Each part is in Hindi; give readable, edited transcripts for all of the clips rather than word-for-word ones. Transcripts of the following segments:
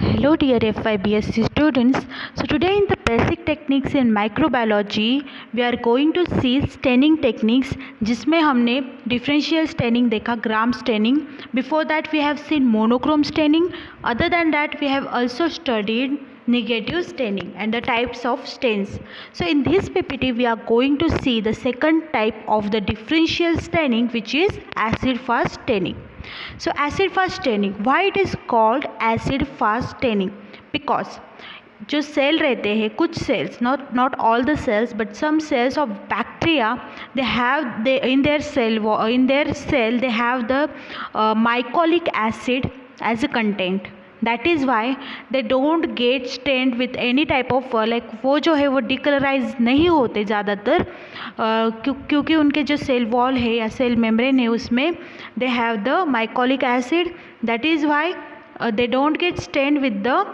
Hello dear FIBSC students. So today in the basic techniques in microbiology we are going to see staining techniques जिसमें हमने differential staining देखा, gram staining. Before that we have seen monochrome staining. Other than that we have also studied negative staining and the types of stains. So in this PPT we are going to see the second type of the differential staining, which is acid fast staining. So acid fast staining, why it is called acid fast staining? Because जो सेल रहते हैं, कुछ sales, not all the cells but some cells of bacteria, they in their cell they have the mycolic acid as a content. That is why they don't get stained with any type of like वो जो है वो डिकलराइज नहीं होते ज़्यादातर, क्योंकि उनके जो सेल वॉल है या सेल मेम्ब्रेन है उसमें they have the mycolic acid. That is why they don't get stained with the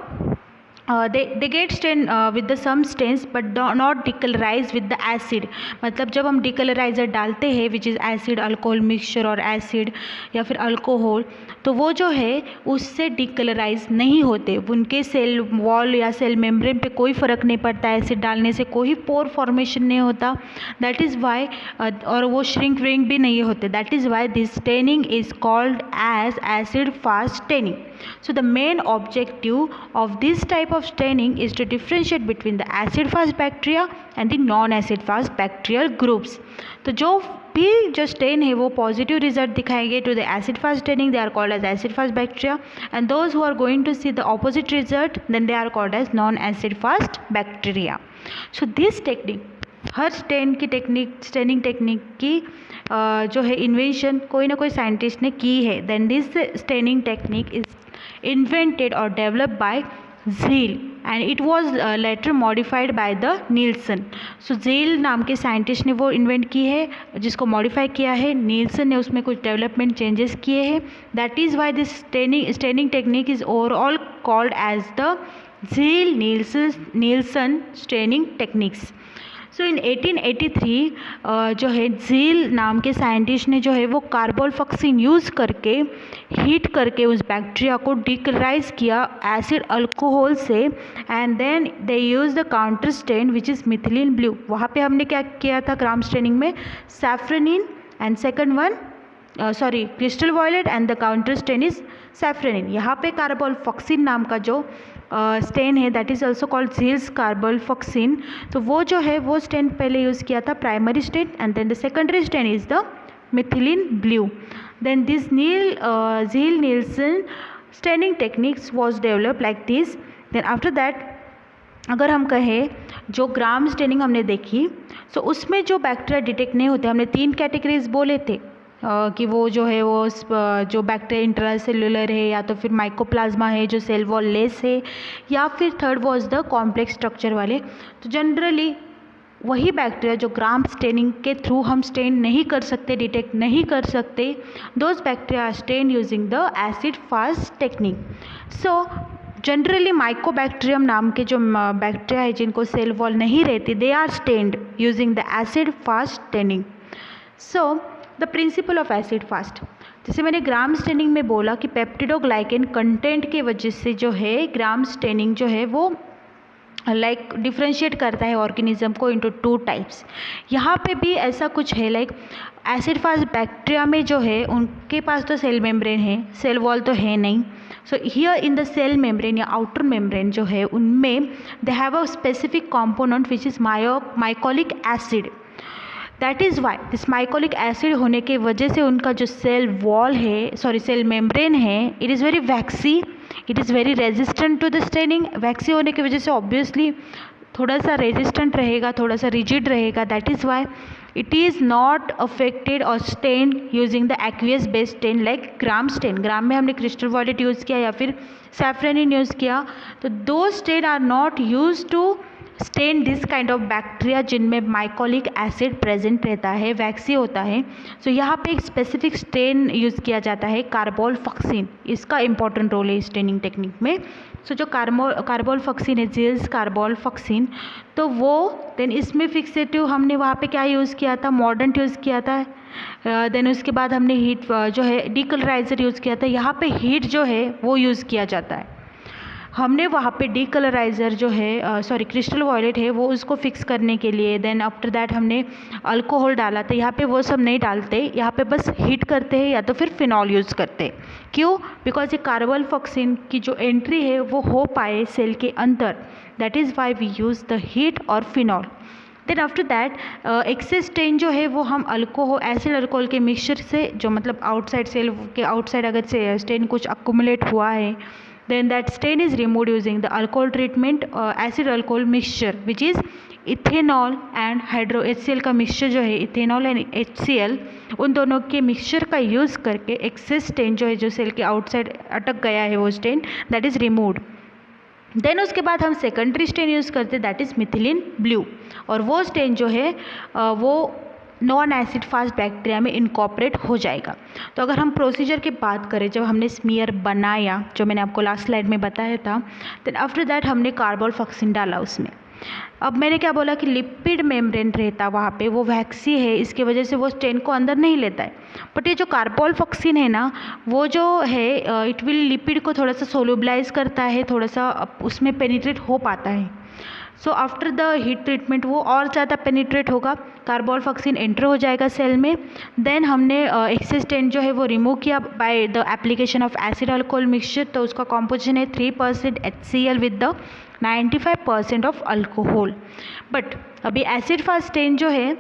they get stained with the some stains but not decolorized with the acid. मतलब जब हम डिकलराइज़र डालते हैं which is acid alcohol mixture और एसिड या फिर अल्कोहल, तो वो जो है उससे डिकलराइज नहीं होते, उनके सेल वॉल या सेल मेम्ब्रेन पे कोई फ़र्क नहीं पड़ता, एसिड डालने से कोई पोर फॉर्मेशन नहीं होता. दैट इज़ वाई और वो श्रिंक व्रिंक भी नहीं होते. That is why this staining is called as acid fast staining. So the main objective of this type of staining is to differentiate between the acid fast bacteria and the non-acid fast bacterial groups. तो जो भी जो स्टेन है वो पॉजिटिव रिजल्ट दिखाएंगे to the acid fast staining, they are called as acid fast bacteria, and those who are going to see the opposite result then they are called as non acid fast bacteria. So this technique, हर स्टेनिंग टेक्निक की जो है इन्वेंशन कोई ना कोई साइंटिस्ट ने की है. Then this staining technique is invented or developed by Zeil and it was later modified by the Nielsen. So Zeil नाम के साइंटिस्ट ने वो इन्वेंट की है, जिसको मॉडिफाई किया है. नील्सन ने उसमें कुछ डेवलपमेंट चेंजेस किए हैं. That is why this staining technique is overall called as the Zeil Nielsen staining techniques. So in 1883 जो है Zeil नाम के साइंटिस्ट ने जो है वो कार्बोल्फॉक्सिन यूज़ करके हीट करके उस बैक्टीरिया को डिकलराइज किया एसिड अल्कोहल से, and then they use the counter stain which is methylene blue. वहाँ पे हमने क्या किया था ग्राम स्टेनिंग में, safranin and second one crystal violet and the counter stain is safranin. यहाँ पे कार्बोल्फॉक्सिन नाम का जो स्टेन है that is also called Zeil's carbolfuchsin. तो वो जो है वो स्टेन पहले यूज़ किया था primary stain, and then the secondary stain is the methylene blue. Then this Zeil Nielsen staining techniques was developed like this. then after that अगर हम कहें जो ग्राम स्टेनिंग हमने देखी, सो उसमें जो बैक्टीरिया डिटेक्ट नहीं होते, हमने 3 कैटेगरीज बोले थे कि वो जो है वो जो बैक्टीरिया इंट्रासेलुलर है या तो फिर माइकोप्लाज्मा है जो सेल वॉल लेस है, या फिर third was the complex structure वाले. तो जनरली वही बैक्टीरिया जो ग्राम स्टेनिंग के थ्रू हम स्टेन नहीं कर सकते, डिटेक्ट नहीं कर सकते, those bacteria stain using the acid fast technique. So generally mycobacterium नाम के जो बैक्टीरिया है जिनको सेल वॉल नहीं रहती, they are stained using the acid fast staining. So the principle of acid fast, जैसे मैंने ग्राम स्टेनिंग में बोला कि पेप्टिडोग्लाइकेन कंटेंट की वजह से जो है ग्राम स्टेनिंग जो है वो लाइक डिफ्रेंशिएट करता है ऑर्गेनिज्म को इनटू 2 टाइप्स. यहाँ पे भी ऐसा कुछ है, लाइक एसिड फास्ट बैक्टीरिया में जो है उनके पास तो सेल मेम्ब्रेन है, सेल वॉल तो है नहीं. So here in the cell membrane या आउटर मेम्ब्रेन जो है उनमें they have a specific component which is mycolic acid. That is why this mycolic acid होने की वजह से उनका जो सेल वॉल है, सेल मेम्ब्रेन है, it is very waxy, it is very resistant to the staining. Waxy होने की वजह से ऑब्वियसली थोड़ा सा रेजिस्टेंट रहेगा, थोड़ा सा रिजिड रहेगा. That is why it is not affected और stain using the aqueous based stain like gram stain. Gram में हमने क्रिस्टल वॉयलेट यूज़ किया या फिर सैफ्रनिन यूज़ किया, तो दो stain are not use to stain this kind of bacteria जिनमें माइकोलिक एसिड प्रेजेंट रहता है, वैक्सी होता है. सो यहाँ पे एक स्पेसिफिक स्टेन यूज़ किया जाता है कार्बोल्फॉक्सिन, इसका इंपॉर्टेंट रोल है स्टेनिंग टेक्निक में. सो जो कार्बोल्फॉक्सिन है, Zeil's कार्बोल्फॉक्सिन, तो वो देन इसमें फिक्सेटिव हमने वहाँ पे क्या यूज़ किया था, मॉर्डेंट यूज़ किया था. देन उसके बाद हमने हीट जो है डिकलराइज़र यूज़ किया था. यहाँ पे हीट जो है वो यूज़ किया जाता है. हमने वहाँ पे डीकलराइज़र जो है क्रिस्टल वॉयलेट है वो उसको फिक्स करने के लिए, देन आफ्टर दैट हमने अल्कोहल डाला। तो यहाँ पे वो सब नहीं डालते, यहाँ पे बस हीट करते हैं या तो फिर फिनॉल यूज़ करते हैं। क्यों? बिकॉज ये कार्बोल्फॉक्सिन की जो एंट्री है वो हो पाए सेल के अंदर, that is why we use the heat और phenol. Then after that excess stain जो है वो हम अल्कोहल एसिड अल्कोहल के मिक्सचर से, जो मतलब आउटसाइड सेल के आउटसाइड अगर से स्टेन कुछ अक्यूमुलेट हुआ है, then that stain is removed using the alcohol treatment, acid alcohol mixture which is ethanol and hydro HCl का मिक्सचर जो है, इथेनॉल एंड HCl, उन दोनों के मिक्सचर का यूज़ करके एक्सेस स्टेन जो है, जो सेल के आउटसाइड अटक गया है वो स्टेन, दैट इज़ रिमूव्ड। देन उसके बाद हम सेकेंडरी स्टेन यूज़ करते हैं, दैट इज़ मिथिलीन ब्लू, और वो स्टेन जो है वो नॉन एसिड फास्ट बैक्टीरिया में इनकॉर्पोरेट हो जाएगा। तो अगर हम प्रोसीजर की बात करें, जब हमने स्मीयर बनाया, जो मैंने आपको लास्ट स्लाइड में बताया था, देन आफ्टर दैट हमने कार्बोल्फॉक्सिन डाला उसमें। अब मैंने क्या बोला कि लिपिड मेम्ब्रेन रहता वहाँ पे, वो वैक्सी है, इसकी वजह से वो स्टेन को अंदर नहीं लेता है। बट ये जो कार्बोल्फॉक्सिन है ना, वो जो है इट विल लिपिड को थोड़ा सा सोल्यूबलाइज करता है, थोड़ा सा उसमें पेनिट्रेट हो पाता है। So after the heat treatment वो और ज़्यादा पेनिट्रेट होगा, कार्बोल्फॉक्सिन एंटर हो जाएगा सेल में। देन हमने एक्सेस स्टेन जो है वो रिमूव किया by the application of acid alcohol mixture. तो उसका कॉम्पोजिशन है 3% HCl with the 95% of alcohol. But अभी एसिड फास्ट स्टेन जो है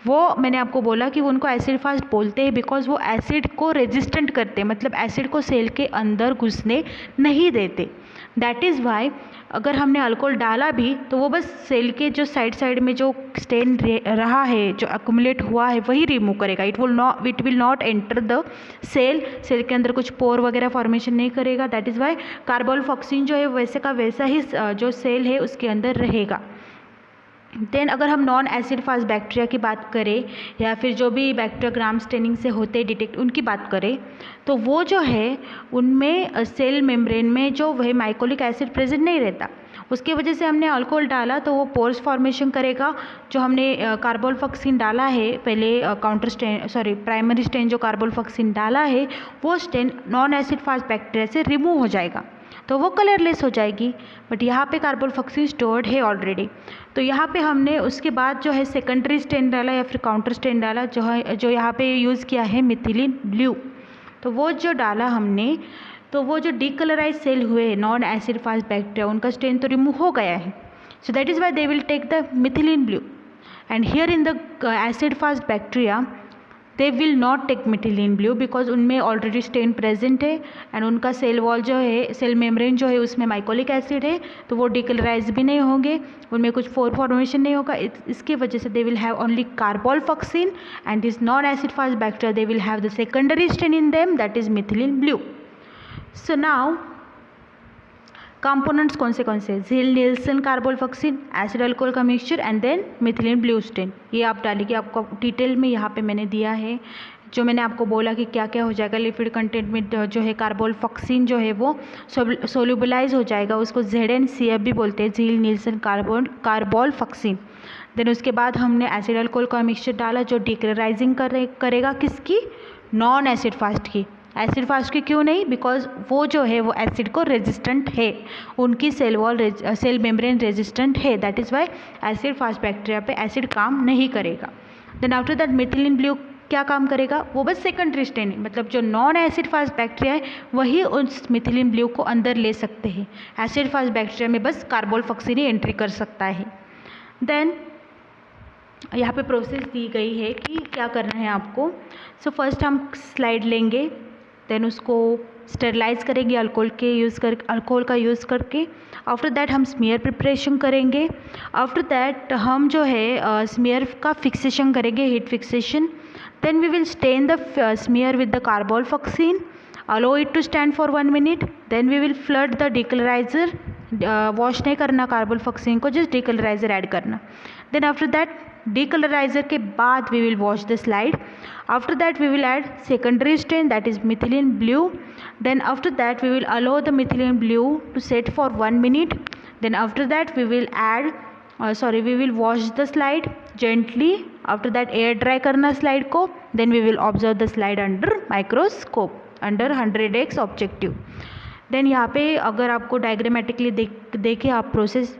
वो मैंने आपको बोला कि उनको एसिड फास्ट बोलते हैं बिकॉज वो एसिड को रेजिस्टेंट करते हैं, मतलब एसिड को सेल के अंदर घुसने नहीं देते। दैट इज़ वाई अगर हमने अल्कोहल डाला भी तो वो बस सेल के जो साइड में जो स्टेन रहा है, जो अक्यूमुलेट हुआ है, वही रिमूव करेगा। It will not enter the cell के अंदर कुछ पोर वगैरह फॉर्मेशन नहीं करेगा। दैट इज़ वाई कार्बोल्फॉक्सिन जो है वैसे का वैसा ही जो सेल है उसके अंदर रहेगा। देन अगर हम नॉन एसिड फास्ट बैक्टीरिया की बात करें, या फिर जो भी बैक्टीरिया ग्राम स्टेनिंग से होते डिटेक्ट, उनकी बात करें, तो वो जो है उनमें सेल मेम्ब्रेन में जो वह माइकोलिक एसिड प्रेजेंट नहीं रहता, उसकी वजह से हमने अल्कोहल डाला तो वो पोर्स फॉर्मेशन करेगा। जो हमने कार्बोल्फॉक्सिन डाला है पहले, प्राइमरी स्टेन जो कार्बोल्फॉक्सिन डाला है वो stain non acid fast bacteria से रिमूव हो जाएगा, तो वो कलरलेस हो जाएगी। बट यहाँ पे कार्बोल्फॉक्सिन स्टोर्ड है ऑलरेडी, तो यहाँ पे हमने उसके बाद जो है सेकेंडरी स्टेन डाला या फिर काउंटर स्टेन डाला, जो यहाँ पे यूज़ किया है मिथिलीन ब्लू। तो वो जो डाला हमने, तो वो जो डीकलराइज सेल हुए नॉन एसिड फास्ट बैक्टीरिया, उनका स्टेन तो रिमूव हो गया है। So that is why they will take the methylene blue, and here in the acid fast bacteria they will not take methylene blue because उनमें ऑलरेडी स्टेन प्रेजेंट है, एंड उनका सेल वॉल जो है, सेल मेम्ब्रेन जो है उसमें माइकोलिक एसिड है, तो वो डीकलराइज भी नहीं होंगे, उनमें कुछ पोर फॉर्मेशन नहीं होगा। इसकी वजह से they will have only carbolfuchsin, and this non acid fast bacteria they will have the secondary stain in them, that is methylene blue. So now components कौन से Ziehl Neelsen carbolfuchsin, acid alcohol का mixture, and then methylene blue stain. ये आप डालिए, आपको डिटेल में यहाँ पे मैंने दिया है, जो मैंने आपको बोला कि क्या क्या हो जाएगा। लिपिड कंटेंट में जो है कार्बोल्फॉक्सिन जो है वो सोल्यूबलाइज हो जाएगा, उसको ZnCF भी बोलते हैं, झील नीलसन कार्बोल्फॉक्सिन। देन उसके बाद हमने एसिड अल्कोहल का मिक्सचर डाला जो डीकलराइजिंग करेगा किसकी, नॉन एसिड फास्ट की। एसिड फास्ट की क्यों नहीं, बिकॉज वो जो है वो एसिड को रेजिस्टेंट है, उनकी सेल मेम्ब्रेन रेजिस्टेंट है, that is why acid fast bacteria पे एसिड काम नहीं करेगा। Then after that methylene blue क्या काम करेगा, वो बस सेकेंडरी स्टेन, मतलब जो नॉन एसिड फास्ट बैक्टीरिया है वही उस मिथिलीन ब्लू को अंदर ले सकते हैं। एसिड फास्ट बैक्टीरिया में बस कार्बोल्फॉक्सिन ही एंट्री कर सकता है। देन यहाँ पे प्रोसेस दी गई है कि क्या करना है आपको। सो फर्स्ट हम स्लाइड लेंगे, देन उसको स्टेरलाइज करेंगे अल्कोहल का यूज़ करके। आफ्टर दैट हम स्मीयर प्रिपरेशन करेंगे। आफ्टर दैट हम जो है स्मीयर का फिक्सेशन करेंगे, heat fixation. Then we will stain the smear with the carbolfuchsin, allow it to stand for 1 minute. Then we will flood the decoloriser, wash नहीं करना कार्बोल्फॉक्सिन को, जस्ट डीकलराइजर ऐड करना। देन आफ्टर दैट डीकलराइजर के बाद we will wash the slide. After that we will add secondary stain, that is methylene blue. Then after that we will allow the methylene blue to set for 1 minute. Then after that we will we will wash the slide gently. After that air dry करना slide को. Then we will observe the slide under microscope under 100x objective. Then यहाँ पे अगर आपको डायग्रामेटिकली देखें आप प्रोसेस,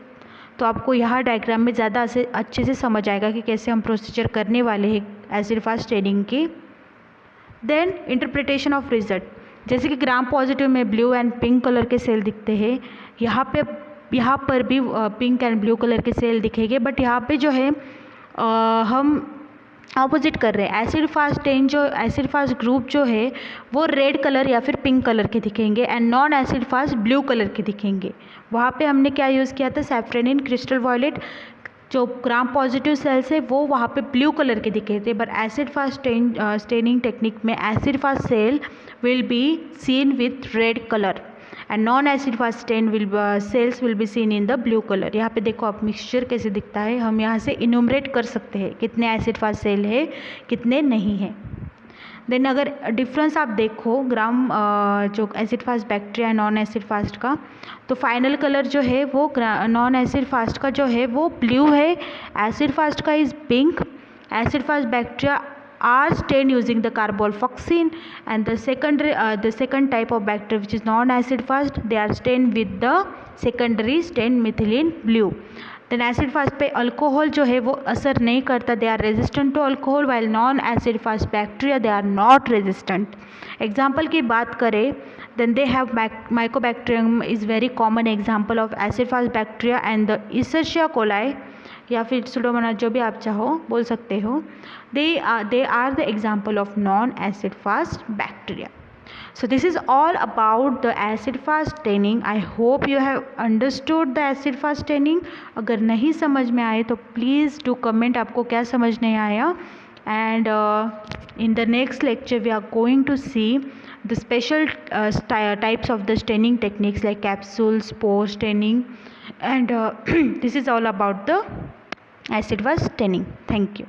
तो आपको यहाँ डायग्राम में ज़्यादा अच्छे से समझ आएगा कि कैसे हम प्रोसीजर करने वाले हैं एसिड फास्ट स्टेनिंग की। देन इंटरप्रिटेशन ऑफ रिजल्ट, जैसे कि ग्राम पॉजिटिव में ब्लू एंड पिंक कलर के सेल दिखते हैं, यहाँ पर भी पिंक एंड ब्लू कलर के सेल दिखेंगे, बट यहाँ पे जो है हम ऑपोजिट कर रहे हैं। एसिड फास्ट ग्रुप जो है वो रेड कलर या फिर पिंक कलर के दिखेंगे and non acid fast blue colour के दिखेंगे। वहाँ पे हमने क्या यूज़ किया था, सैफ्रेनिन क्रिस्टल वॉयलेट। जो ग्राम पॉजिटिव सेल्स है वो वहाँ पे ब्लू कलर के दिखे थे, but acid fast staining technique में acid fast cell will be seen with red colour and non acid fast cells will be seen in the blue colour. यहाँ पे देखो आप मिक्सचर कैसे दिखता है, हम यहाँ से इन्यूमरेट कर सकते हैं कितने एसिड फास्ट सेल है कितने नहीं है। देन अगर डिफरेंस आप देखो जो acid fast bacteria non acid fast का, तो फाइनल कलर जो है वो नॉन एसिड फास्ट का जो है वो ब्लू है, एसिड फास्ट का is pink. Acid fast bacteria are stained using the carbolfoxin, and the second type of bacteria which is non-acid fast, they are stained with the secondary stained methylene blue. Then acid fast पे अल्कोहल जो है वो असर नहीं करता, they are resistant to alcohol, while non acid fast bacteria they are not resistant. Example की बात करें, then they have mycobacterium is very common example of acid fast bacteria and the Escherichia coli या फिर सुडोमोनास, जो भी आप चाहो बोल सकते हो, they are the example of non-acid fast bacteria. So this is all about the acid fast staining. I hope you have understood the acid fast staining. अगर नहीं समझ में आए तो प्लीज़ डू कमेंट आपको क्या समझ नहीं आया, and in the next lecture we are going to see the special types of the staining techniques like capsules, pore staining, and this is all about the acid fast staining. Thank you.